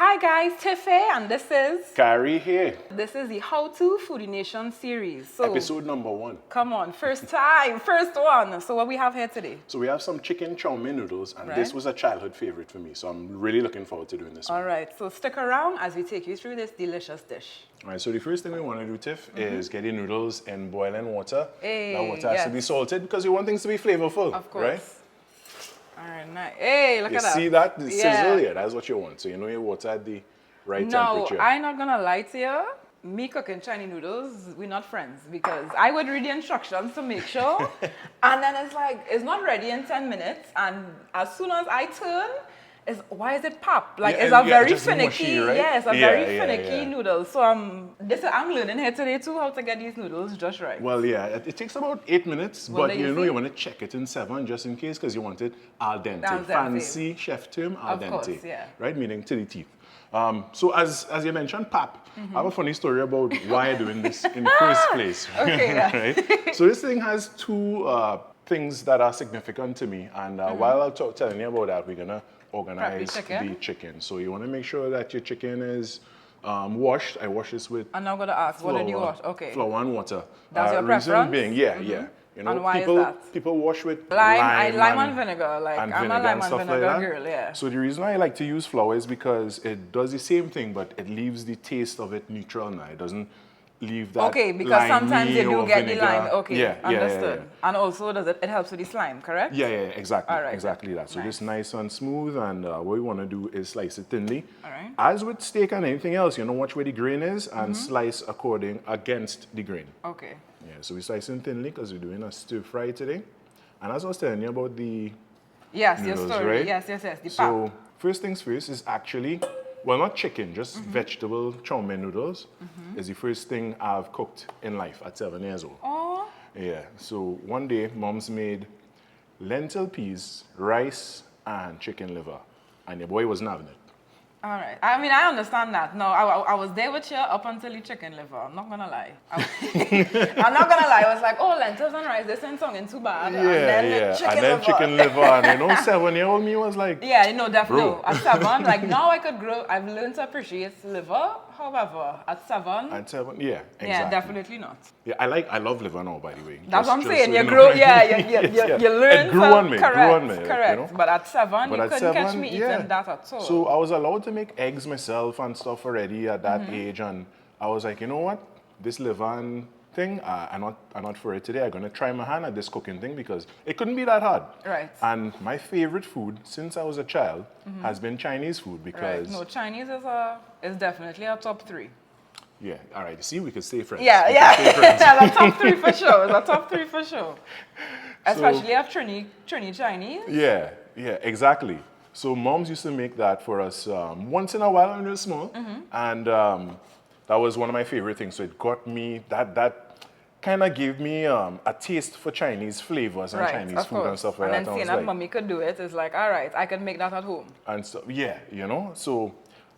Hi guys, Tiff here, and this is Khary here. This is the How to Foodie Nation series. So, Episode number 1. come on, first time, first one. So what we have here today? So we have some chicken chow mein noodles, and Right. this was a childhood favorite for me. So I'm really looking forward to doing this one. All right, so stick around as we take you through this delicious dish. All right, so the first thing we want to do, Tiff, is get your noodles in boiling water. Hey, That water has to be yes. salted because you want things to be flavorful, Of course. right? All right, nice. Hey, look You at that. see that? The Yeah. sizzle? Yeah, that's what you want. So you know your water at the right No, temperature. I'm not gonna lie to you. Me cooking Chinese noodles, we're not friends because I would read the instructions to make sure, and then it's like it's not ready in 10 minutes, and as soon as I turn, why is it pop? Like Yeah, it's a yeah, very just finicky, mushy, right? yes, a Yeah, very yeah, finicky yeah. noodle. So I'm learning here today too how to get these noodles just right. Well, yeah, it takes about 8 minutes, Well, but there you you know see. you want to check it in 7 just in case because you want it al dente. Al dente. Fancy chef term, al Of dente. course, yeah. Right, meaning to the teeth. So as you mentioned, pap, I have a funny story about why I'm doing this in the first place. Okay, yeah. Right? So this thing has two things that are significant to me, and while I'm telling you about that, we're gonna organize chicken. the chicken. So you want to make sure that your chicken is washed. I wash this with I'm not gonna ask, what did you wash? Okay. flour and water. That's your reason preference? being, yeah. You know, And why is people that? people wash with Lime and vinegar. Like and I'm vinegar a lime and and stuff vinegar like that. girl, yeah. So the reason I like to use flour is because it does the same thing, but it leaves the taste of it neutral now. It doesn't leave that. Okay, because sometimes you limey do or get the vinegar. lime. Okay, yeah, understood. Yeah. And also, it helps with the slime, correct? Yeah, exactly. All right, exactly that. So nice. just nice and smooth, and what we want to do is slice it thinly. All right. As with steak and anything else, you know, watch where the grain is Mm-hmm. and slice against the grain. Okay. Yeah, so we slice it thinly because we're doing a stir fry today. And as I was telling you about the Yes, noodles, your story. right? Yes, the pap. So first things first is actually, well, not chicken, just Mm-hmm. vegetable chow mein noodles is the first thing I've cooked in life at 7 years old. Oh, Yeah, so one day mom's made lentil peas, rice, and chicken liver. And your boy wasn't having it. all right. I mean, I understand that. No, I was there with you up until the chicken liver. I'm not gonna lie. I'm not gonna lie. I was like, oh, lentils and rice, this ain't sounding too bad. Yeah, and then yeah. chicken And then liver. chicken liver. And you know, 7-year-old me was like, Yeah, no, definitely. Bro. No. At 7, like now I could grow. I've learned to appreciate liver. However, at 7, at 7, yeah, exactly. yeah, definitely not. Yeah, I love liver now, by the way. That's what I'm saying. so You know. grow, yeah, Yeah. you learn. It grew to- on me, correct, grew on me, like, correct. you know. But at 7, But you at couldn't catch 7, me yeah. eating that at all. So I was allowed to make eggs myself and stuff already at that Mm-hmm. age, and I was like, you know what, this liver and thing, I'm not for it today. I'm gonna try my hand at this cooking thing because it couldn't be that hard. Right. And my favorite food since I was a child has been Chinese food Right. because No, Chinese is definitely a top 3. yeah. All right, see, we could stay friends. Yeah, We yeah. could stay friends. Yeah, the top 3 for sure. The top 3 for sure. Especially of Trini Chinese. Yeah, exactly. So moms used to make that for us once in a while when we were small, and that was one of my favorite things. So it got me that kind of gave me a taste for Chinese flavors and Right, Chinese of food course. and stuff like and that. then I seeing was that like, mommy could do it is like, all right, I can make that at home. and so yeah, you know. So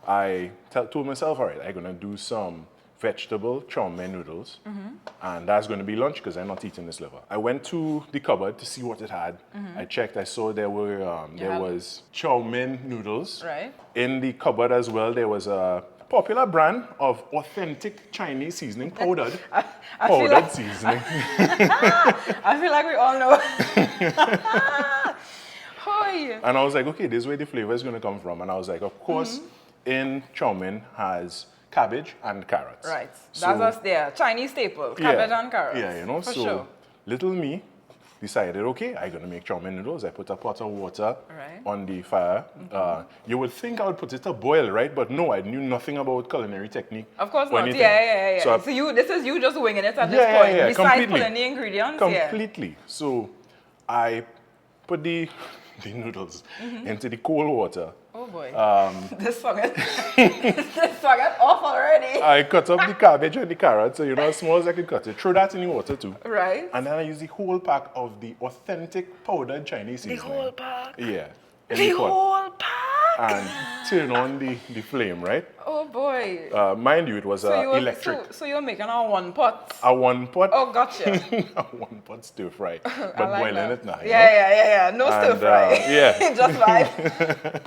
I told myself, all right, I'm gonna do some vegetable chow mein noodles, and that's going to be lunch because I'm not eating this liver. I went to the cupboard to see what it had. I checked. I saw there was chow mein noodles. Right. In the cupboard as well, there was a popular brand of authentic Chinese seasoning, powdered seasoning. I feel like we all know. Hoy. And I was like, okay, this is where the flavor is going to come from. And I was like, of course, in chow mein has cabbage and carrots. Right. So- That's us there. Chinese staple. Cabbage and carrots. Yeah, you know, For so sure. little me decided, okay, I'm gonna make chow mein noodles. I put a pot of water Right. on the fire. You would think I would put it to boil, right? But no, I knew nothing about culinary technique. Of course or not. anything. Yeah. So So, this is you just winging it at this Yeah, point. yeah, Besides completely. putting the ingredients. completely. So I put the noodles into the cold water. Oh boy. This song is off already. I cut up the cabbage and the carrots, so you know, as small as I could cut it. Throw that in the water too. Right. And then I use the whole pack of the authentic powdered Chinese The seasoning. whole pack. Yeah. in The pot. whole pack. And turn on the flame, right? Oh boy. Mind you, it was electric. So you're making a one pot. A one pot. Oh, gotcha. A one pot stir fry, but like boiling that. it now. you know? Yeah. No stir And, fry. yeah. Just vibe.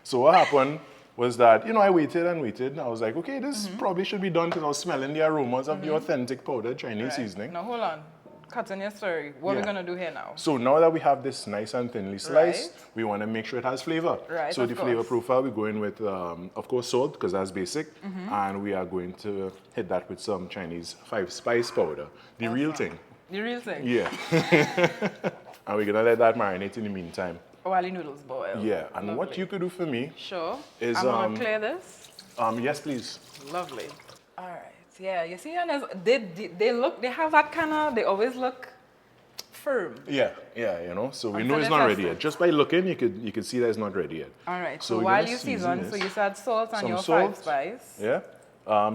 So what happened was that, I waited and waited. And I was like, okay, this probably should be done because I was smelling the aromas of the authentic powdered Chinese seasoning. Now hold on. Cut in your story. What are we gonna do here now? So now that we have this nice and thinly sliced, we want to make sure it has flavor. Right. So the flavor profile, we're going with, of course, salt because that's basic, and we are going to hit that with some Chinese 5-spice powder, the real thing. The real thing. Yeah. And we're gonna let that marinate in the meantime. While the noodles boil. Yeah. And what you could do for me is I'm gonna clear this. Yes, please. Lovely. All right. Yeah, you see, and they have that kind of, they always look firm. Yeah, so we know it's not ready yet. Just by looking, you could see that it's not ready yet. All right, so while you season, so you said salt and your 5-spice. Yeah.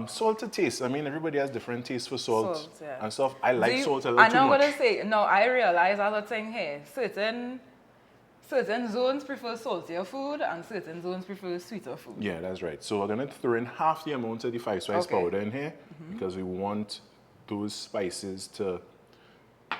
Salt to taste. I mean, everybody has different tastes for salt and stuff. I like salt a little too much. I'm going to say, no, I realize other thing here. Certain zones prefer saltier food and certain zones prefer sweeter food. Yeah, that's right. So we're going to throw in half the amount of the 5-spice powder in here because we want those spices to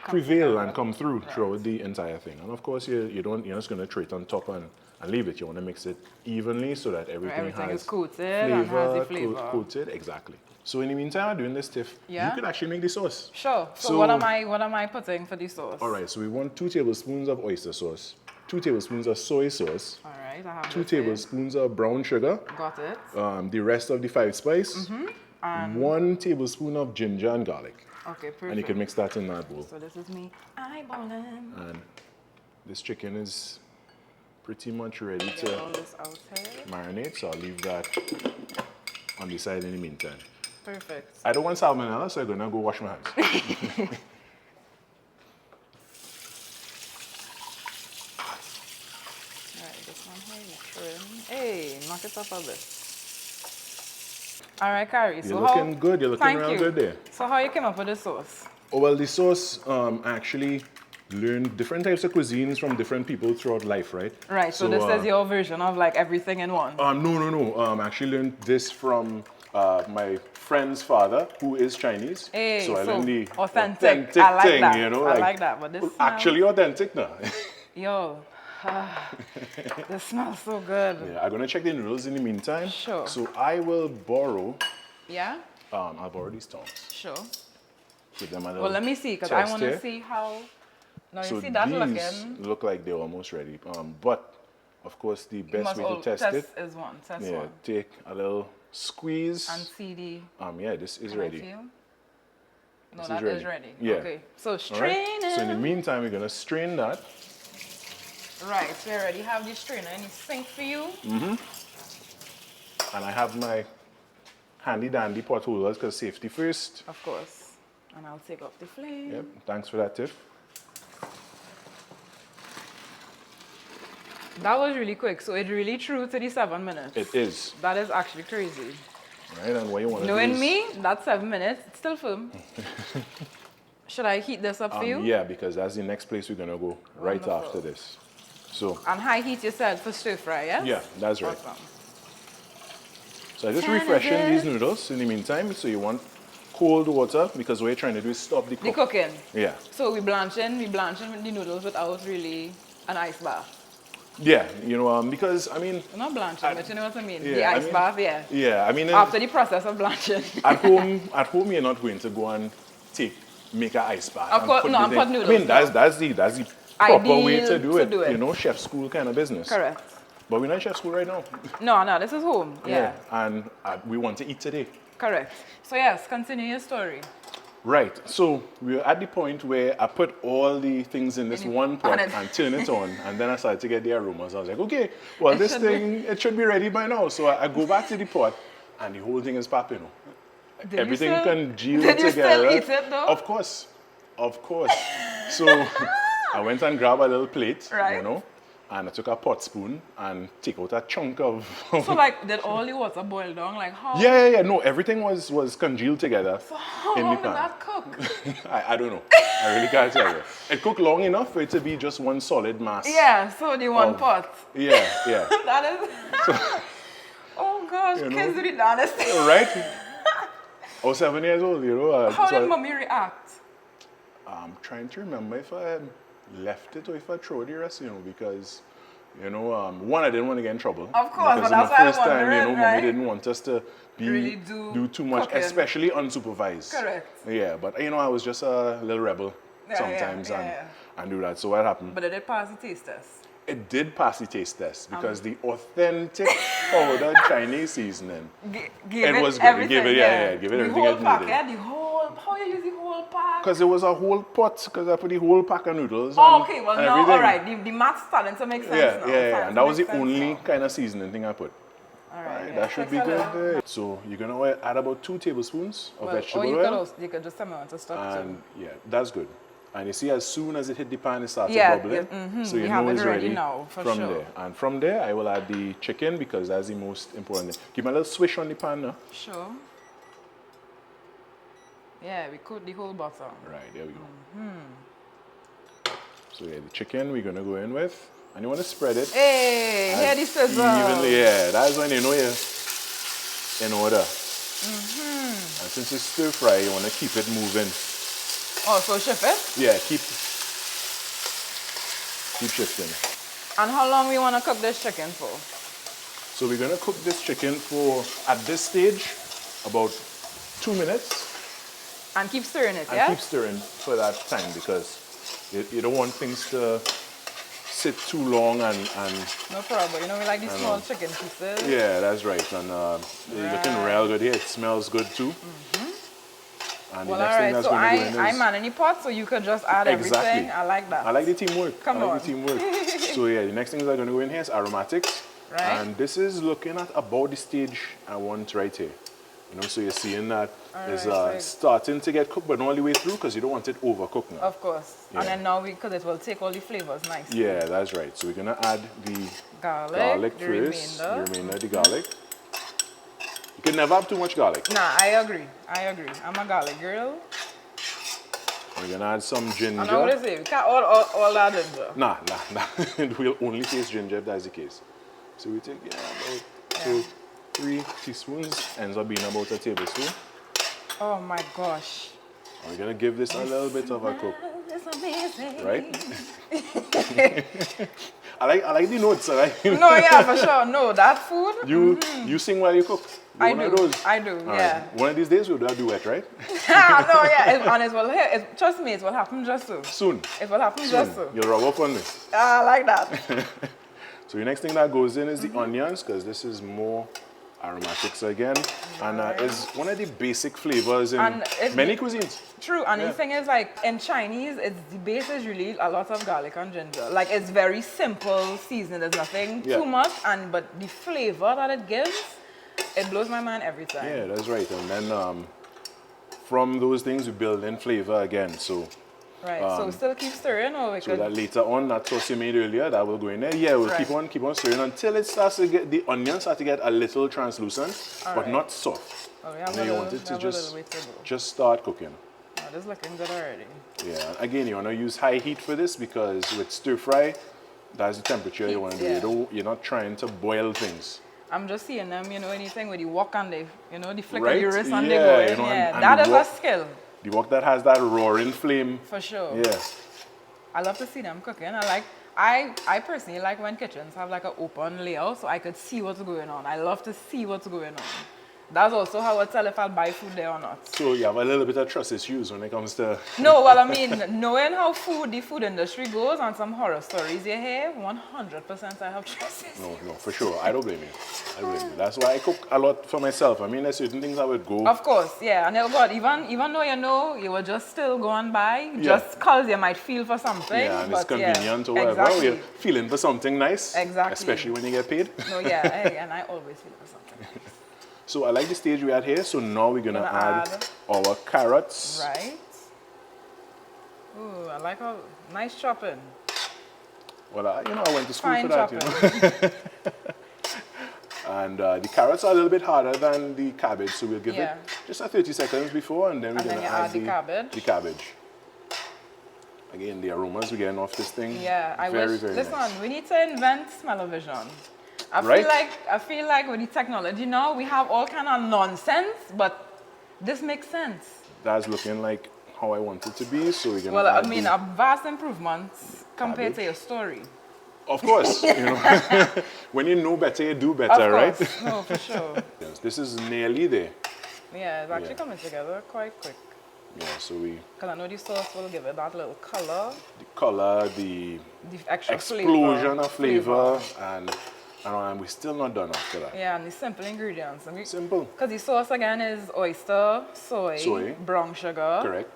prevail and come through throughout the entire thing. And of course, you're just going to throw it on top and leave it. You want to mix it evenly so that everything has is coated and has the flavor. Coated, exactly. So in the meantime, I'm doing this, Tiff. You could actually make the sauce. Sure. So what am I putting for the sauce? All right. So we want 2 tablespoons of oyster sauce, 2 tablespoons of soy sauce. All right. I have 2 tablespoons of brown sugar. Got it. The rest of the 5-spice. And 1 tablespoon of ginger and garlic. Okay, perfect. And you can mix that in that bowl. So this is me eyeballing. And this chicken is pretty much ready to marinate, so I'll leave that on the side in the meantime. Perfect. I don't want salmonella, so I'm gonna go wash my hands. Alright, this one here, you trim. Hey, knock it up a bit. Alright, Khary. You're looking good, you're looking real good there. So how you came up with the sauce? Oh, well, the sauce, I actually learned different types of cuisines from different people throughout life, right? Right, so this is your version of like everything in one? No. I actually learned this from my friend's father, who is Chinese. Hey, so I learned the authentic thing, I like that. I like that, but this actually authentic now. Yo, this smells so good. Yeah, I'm gonna check the noodles in the meantime. Sure. So I will borrow. Yeah. I'll borrow these tongs. Sure. Give them a little. Well, let me see, because I want to see how. Now you see that looking. Look like they're almost ready. But of course, the best way to test it is one. Test one. Take a little squeeze. And see the. Yeah, this is ready. No, that is ready. Yeah. Okay. So strain it. So in the meantime, we're gonna strain that. Right. So you already have the strainer in the sink for you. And I have my handy dandy pot holders because safety first. Of course. And I'll take off the flame. Yep. Thanks for that, Tiff. That was really quick. So it's really true to the 7 minutes. It is. That is actually crazy. Right, and what you want to do Knowing me, that's 7 minutes. It's still firm. Should I heat this up for you? Yeah, because that's the next place we're going to go right after this. So. And high heat you said for stir fry, yes? Yeah, that's right. Awesome. So I just refreshing these noodles in the meantime. So you want cold water because what you're trying to do is stop the cooking. Yeah. So we blanching the noodles without really an ice bath. Yeah, because I mean. Not blanching, but you know what I mean. The ice bath, yeah. Yeah, I mean. After the process of blanching. At home, you're not going to go and make an ice bath. Of course, no, put noodles. I mean, that's the proper way to do it. You know, chef school kind of business. Correct. But we're not chef school right now. No, this is home. Yeah. And we want to eat today. Correct. So yes, continue your story. Right. So we're at the point where I put all the things in this one pot and turn it on, and then I started to get the aromas. I was like, okay, well, it should be ready by now. So I go back to the pot, and the whole thing is popping. Everything congealed together. Did you still eat it though? Of course. So I went and grabbed a little plate, and I took a pot spoon and take out a chunk of. So did all the water boil down? Like how? Yeah. No, everything was congealed together. So how long did that cook? I don't know. I really can't tell you. It cooked long enough for it to be just one solid mass. Yeah. So the one pot. Yeah. That is. Oh gosh, kids do it honestly. Right. I was 7 years old, How did mommy react? I'm trying to remember if I left it or if I threw the rest, because, You know, one, I didn't want to get in trouble. Of course, because but that's why I'm first time, wondering, you know, right? mommy didn't want us to Really do too much, cooking. especially unsupervised. Correct. Yeah, but you know, I was just a little rebel sometimes and do that. So what happened? But it did pass the taste test. It did pass the taste test because the authentic powdered Chinese seasoning. Give was good. Give it, give it the everything whole it pack, needed. yeah, the whole, how you use the whole pack? Because it was a whole pot, because I put the whole pack of noodles. Oh, okay, well, and now, everything. all right, the math's starting to make sense Yeah, now. yeah. And that was the only kind of seasoning thing I put. All right, That should be good. So you're going to add about 2 tablespoons of vegetable oil. You could just tell me what to stop too. And yeah, that's good. And you see, as soon as it hit the pan, it starts bubbling. So you we know have it's it ready ready now, for from sure. there. And from there, I will add the chicken because that's the most important thing. Give me a little swish on the pan now. Sure. Yeah, we coat the whole bottom. Right, there we go. So yeah, the chicken we're going to go in with. And you want to spread it. Hey, here the sizzle. Evenly, yeah. That's when you know you're in order. And since it's stir fry, you want to keep it moving. Oh, so shift it? Yeah, keep shifting. And how long we want to cook this chicken for? So we're going to cook this chicken for, at this stage, about 2 minutes. And keep stirring it, And keep stirring for that time because you don't want things to sit too long and no problem. You know, we like these small chicken pieces. yeah, that's right. And it's looking real good here. It smells good too. And Well, the next all thing right. that's So going to go in is... I'm man in the pot, so you could just add everything. I like that. I like the teamwork. Come I like on. the teamwork. So yeah, the next things that are going to go in here is aromatics. Right. And this is looking at about the stage I want right here. You know, so you're seeing that it's starting to get cooked, but not all the way through because you don't want it overcooked now. Of course. Yeah. And then now, because it will take all the flavors nicely. Yeah, that's right. So we're going to add the Garlic first, remainder. the remainder of the garlic. You can never have too much garlic. Nah, I agree. I'm a garlic girl. And we're going to add some ginger. And I would say, we can't all that ginger. Nah. We'll only taste ginger if that's the case. So we take about 3 teaspoons, ends up being about a tablespoon. Oh my gosh. And we're going to give this a little bit of a cook. It's amazing. Right? I like the notes, right? No, yeah, for sure. No, that food. You sing while you cook. I One do. of those. I do, All yeah. right. One of these days we'll do a duet, right? No, yeah, and it will, trust me, it will happen just so. Soon. It will happen just so. You'll rub up on me. I like that. So the next thing that goes in is the onions, because this is more aromatics again. And is one of the basic flavors in many cuisines. True, and the thing is, like, in Chinese, the base is really a lot of garlic and ginger. Like, it's very simple seasoning. There's nothing too much, but the flavor that it gives, it blows my mind every time. Yeah, that's right. And then from those things, we build in flavor again. So right, so still keep stirring, or we so could... that later on, that sauce you made earlier, that will go in there. Yeah, we'll keep on stirring until it starts to get, the onions start to get a little translucent, but not soft. Oh, we And then you want it to just start cooking. Oh, this is looking good already. Yeah, again, you want to use high heat for this because with stir fry, that's the temperature you want to do. You're not trying to boil things. I'm just seeing them, you know, anything with the wok and they, you know, the flick of Right? the wrist and Yeah, they go in. you know, and that the is wok- a skill. The wok that has that roaring flame. For sure. Yeah. I love to see them cooking. I personally like when kitchens have like an open layout so I could see what's going on. I love to see what's going on. That's also how I tell if I'll buy food there or not. So you have a little bit of trust issues when it comes to... No, well, I mean, knowing how the food industry goes and some horror stories you hear, 100% I have trust issues. No, for sure. I don't blame you. That's why I cook a lot for myself. I mean, there's certain things I would go... Of course, yeah. And oh God, even though you know, you will just still go and buy, just because you might feel for something. Yeah, and but it's convenient or whatever. exactly. You're feeling for something nice. Exactly. Especially when you get paid. No, yeah, and I always feel for something nice. So I like the stage we had here. So now we're going to add our carrots. Right. Ooh, I like how nice chopping. Well, I went to school Fine for that, chopping. And the carrots are a little bit harder than the cabbage, so we'll give it just a 30 seconds before, and then we're going to add the cabbage. Again, the aromas we're getting off this thing. Yeah, I wish. Listen, nice. we need to invent smell-o-vision. I feel like with the technology now, we have all kind of nonsense, but this makes sense. That's looking like how I want it to be, so we're going to Well, I mean, a vast improvement compared to your story. Of course, you know. When you know better, you do better, Of right? course. No, for sure. Yes, this is nearly there. Yeah, it's actually Yeah. coming together quite quick. Yeah, so we, Because I know the sauce will give it that little color, the color, the the extra explosion of flavor, and we're still not done after that. Yeah, and the simple ingredients. Simple. Because the sauce again is oyster, soy, brown sugar. Correct.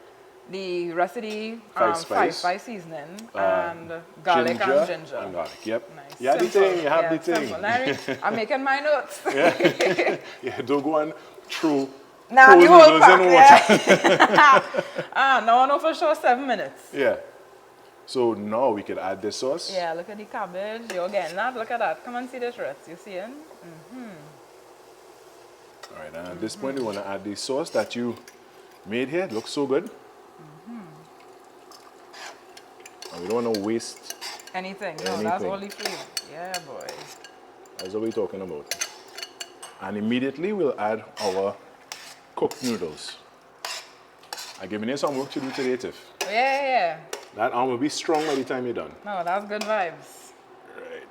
The rest of the Five spice. spice seasoning and garlic Ginger and ginger. and garlic. Yep. Nice. You have the Simple. thing. You have Yeah, the thing. simple. Larry, I'm making my notes. Yeah, don't go and throw Nah, cold the whole noodles pack, in water. yeah. No, I know for sure 7 minutes. Yeah. So now we can add this sauce. Yeah, look at the cabbage. You're getting that. Look at that. Come and see the shreds. You see it? All right, and at this point, we want to add the sauce that you made here. It looks so good. And we don't want to waste. Anything. No, that's Anything. all the flavor. Yeah, boy. That's what we're talking about. And immediately we'll add our cooked noodles. I'm giving you some work to do today, Tiff. Yeah. That arm will be strong by the time you're done. No, that's good vibes. Right,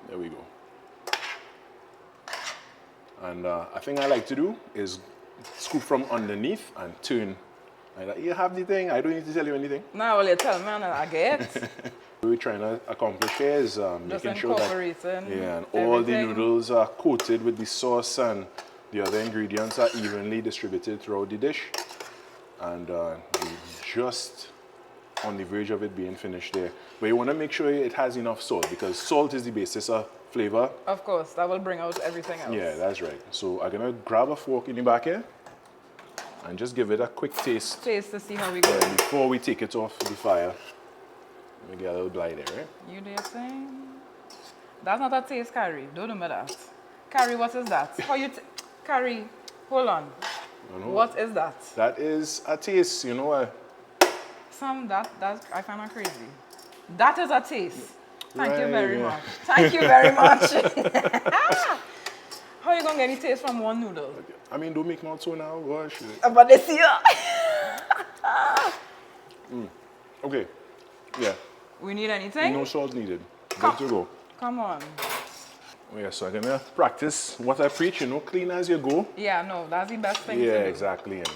there we go. And a thing I like to do is scoop from underneath and turn. Like, you have the thing, I don't need to tell you anything. Now, well, you tell me, and I get. What we're trying to accomplish here is Just making sure that incorporating and all the everything. noodles are coated with the sauce and the other ingredients are evenly distributed throughout the dish. And we're just on the verge of it being finished there. But you want to make sure it has enough salt because salt is the basis of flavor. Of course, that will bring out everything else. Yeah, that's right. So I'm going to grab a fork in the back here and just give it a quick taste Taste to see how we go. before we take it off the fire. Let me get a little blind there, right? You do your thing. That's not a taste, Khary. Don't do me that. Khary, what is that? How you Khary, hold on. What is that? That is a taste, you know. That I find that crazy. That is a taste. Thank you Right, very yeah. much. Thank you very much. How you gonna get any taste from one noodle? I mean, don't make mouth so now. Gosh. But they see Okay. Yeah. We need anything? No salt needed. Good to go. Come on. Oh, yeah, so I'm going to practice what I preach, you know, clean as you go. Yeah, no, that's the best thing Yeah, to do. exactly. And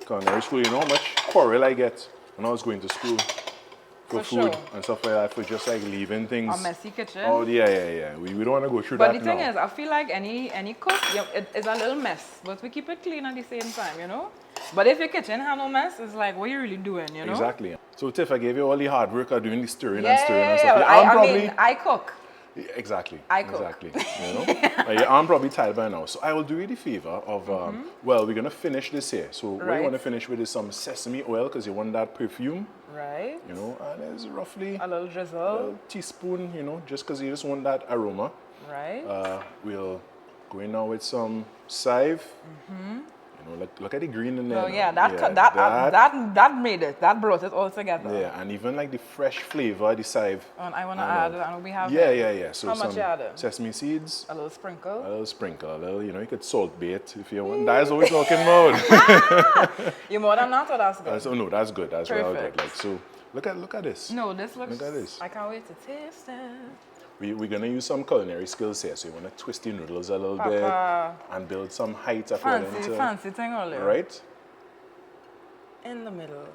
culinary school, you know how much quarrel I get when I was going to school for food sure. and stuff like that, for just like leaving things. A messy kitchen. Oh, yeah. We don't want to go through But that the thing now. is, I feel like any cook, yeah, it's a little mess, but we keep it clean at the same time, you know? But if your kitchen has no mess, it's like, what are you really doing, you know? Exactly. So, Tiff, I gave you all the hard work of doing the stirring Yeah, and stirring and yeah, stuff. yeah. Your arm I probably, mean, I cook. Yeah, exactly. I cook. Exactly. You know? Your arm probably tired by now. So I will do you the favor of, well, we're going to finish this here. So what you Right. want to finish with is some sesame oil because you want that perfume, Right. you know, and there's roughly A little a drizzle. teaspoon, you know, just because you just want that aroma. Right. We'll go in now with some chive. You know, look at the green in there. Oh now. yeah, that made it. That brought it all together. Yeah, and even like the fresh flavor, the chive. And I want to I know. add, and we have Yeah. So How much some you add? sesame seeds. a little sprinkle. A little sprinkle, a little, you know, you could salt bait if you want. That's what we're talking about. You more than that, or that's good? So no, that's good. That's real good. Perfect. Like so, look at this. No, this looks. Look at this. I can't wait to taste it. We're gonna use some culinary skills here. So you wanna twist the noodles a little bit Papa. and build some height according to Fancy thing earlier. right. In the middle.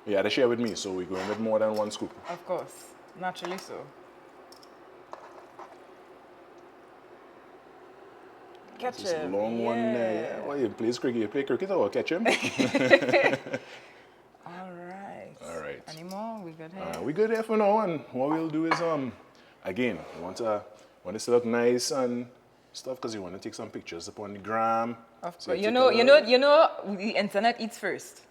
You had to share with me, so we're going with more than one scoop. Of course. Naturally so. Catch This him. long one there. Yeah. Well, you play cricket. You play cricket or catch him? All right. All right. Any more? We good here? We good here for now, and what we'll do is again, we want this to look nice and stuff because you want to take some pictures upon the gram. Of So course. take You a know, little- the internet eats first.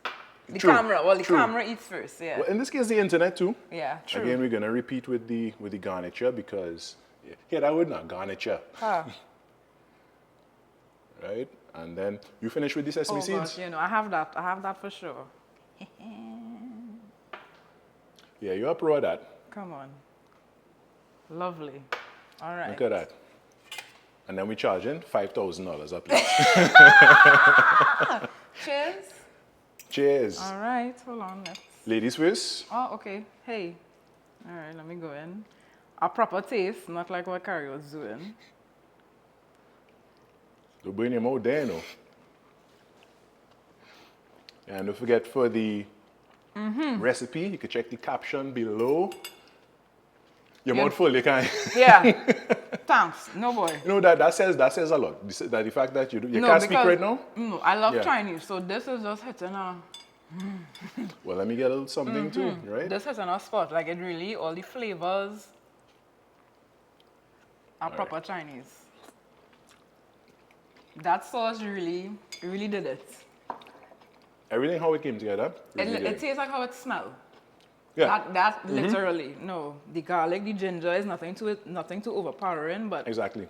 The True, camera. Well, the true. camera eats first. Yeah. Well, in this case, the internet too. Yeah. True. Again, we're gonna repeat with the garniture because that would not garniture, Ah. right? And then you finish with the sesame Oh seeds. gosh, you know, I have that. I have that for sure. Yeah, you're a pro at that. Come on. Lovely. All right. Look at that. And then we charging $5,000 a plate. Cheers. Cheers. All right. Hold on. Let's. Ladies first. Oh, okay. Hey. All right, let me go in. A proper taste, not like what Khary was doing. Don't bring your mouth there, no. And don't forget for the recipe, you can check the caption below. Your mouth full, you can't. Yeah. Thanks. No boy. You know that says a lot. That the fact that you can't speak right now. No, I love Yeah. Chinese, so this is just hitting a. Well, let me get a little something too, right? This is in a spot. Like it really, all the flavors are proper Chinese. That sauce really did it. Everything how it came together. Really It did. tastes like how it smells. Yeah, That literally, no. The garlic, the ginger is nothing too overpowering, but exactly.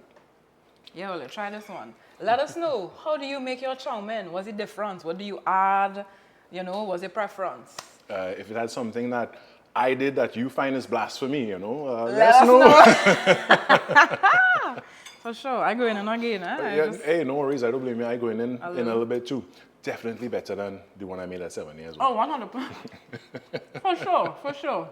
yeah, well, try this one. Let us know, how do you make your chow mein? Was it different? What do you add? You know, was it preference? If it had something that I did that you find is blasphemy, you know, Let us know. For sure. I go in and again. Yeah, hey, no worries. I don't blame you. I go in a little bit too. Definitely better than the one I made at 7 years old. Oh, 100%. For sure.